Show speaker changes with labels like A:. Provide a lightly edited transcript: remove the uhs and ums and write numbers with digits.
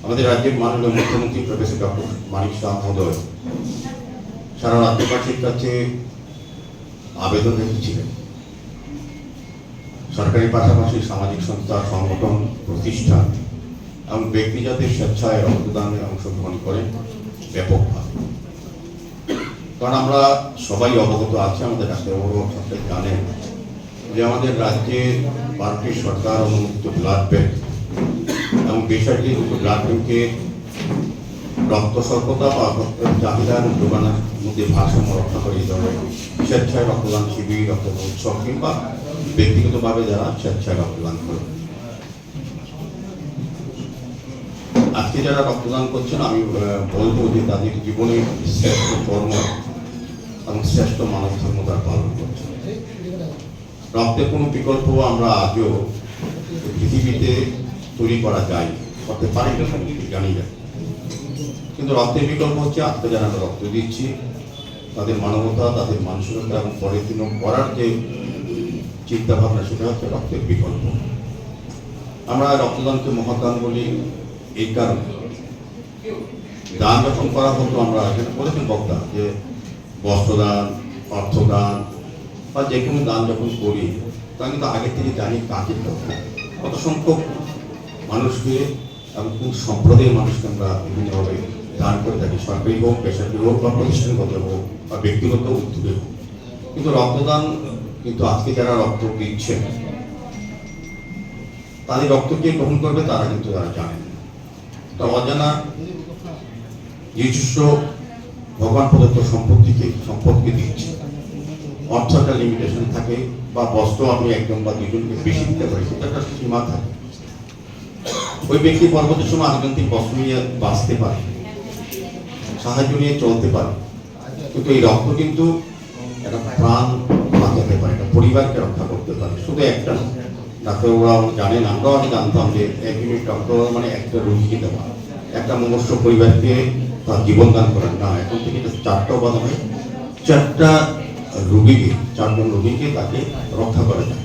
A: আমাদের রাজ্যের মাননীয় মুখ্যমন্ত্রী প্রফেসর ডক্টর মানিক শাহ মহোদয় সারা রাজ্যবাসীর কাছে আবেদন রেখেছিলেন সরকারি পাশাপাশি সামাজিক সংস্থা, সংগঠন, প্রতিষ্ঠান এবং ব্যক্তি যাতে স্বেচ্ছায় রক্তদানে অংশগ্রহণ করেন ব্যাপকভাবে। কারণ আমরা সবাই অবগত আছি, আমাদের ডাক্তারবাবু সবাই জানেন যে আমাদের রাজ্যে 12টি সরকার অনুমোদিত ব্লাড ব্যাংক এবং বেসরকারি ব্লাড ব্যাংকে রক্ত স্বল্পতা বা রক্তের চাহিদা এবং যোগানের মধ্যে ভারসাম্য রক্ষা করে এই ধরনের স্বেচ্ছায় রক্তদান শিবির, রক্তদান উৎসব কিংবা ব্যক্তিগতভাবে যারা স্বেচ্ছায় রক্তদান করে। আজকে যারা রক্তদান করছেন আমি বলবো যে তাদের জীবনে শ্রেষ্ঠ কর্ম এবং শ্রেষ্ঠ মানব ধর্ম তারা পালন করছে। রক্তের কোনো বিকল্প আমরা আজও পৃথিবীতে তৈরি করা যায়, করতে পারি না, জানি না। কিন্তু রক্তের বিকল্প হচ্ছে আজকে যারা আমরা রক্ত দিচ্ছি তাদের মানবতা, তাদের মানসিকতা এবং পরের দিন করার যে চিন্তা ভাবনা সেটা হচ্ছে রক্তের বিকল্প। আমরা রক্তদানকে মহাদান বলি এই কারণে, দান যখন করা হতো আমরা এখানে বলেছেন বক্তা যে বস্ত্রদান, অর্থদান বা যে কোনো দান যখন করি তা কিন্তু আগে থেকে জানি কাজের কথা, কত সংখ্যক মানুষকে এবং কোন সম্প্রদায়ের মানুষকে আমরা বিভিন্নভাবে দান করে থাকি, সরকারি হোক, বেসরকারি হোক বা প্রতিষ্ঠানগত হোক বা ব্যক্তিগত উদ্যোগে হোক। কিন্তু রক্তদান কিন্তু আজকে যারা রক্ত দিচ্ছেন তাদের রক্তকে গ্রহণ করবে তারা কিন্তু তারা জানেন তা অজানা নিজস্ব ভগবান প্রদত্ত সম্পদকে দিচ্ছে। অর্থ একটা লিমিটেশন থাকে বা বস্ত্র আপনি একজন বা দুজনকে বেশি দিতে পারে, সেটা একটা সীমা থাকে। ওই ব্যক্তি পরবর্তী সময় আরেকজন থেকে বস্ত্র নিয়ে বাঁচতে পারে, সাহায্য নিয়ে চলতে পারে। কিন্তু এই রক্ত কিন্তু একটা প্রাণ বাঁচাতে পারে, একটা পরিবারকে রক্ষা করতে পারে। শুধু একটা ডাক্তারবাবুরা জানেন, আমরাও আগে জানতাম যে 1 ইউনিট রক্ত মানে একটা রোগীকে দেওয়া, একটা মুমূর্ষু পরিবারকে তার জীবন দান করেন না। এখন থেকে 4টা উপাদান হয়, 4টা রোগীকে, 4জন রোগীকে তাকে রক্ষা করা যায়।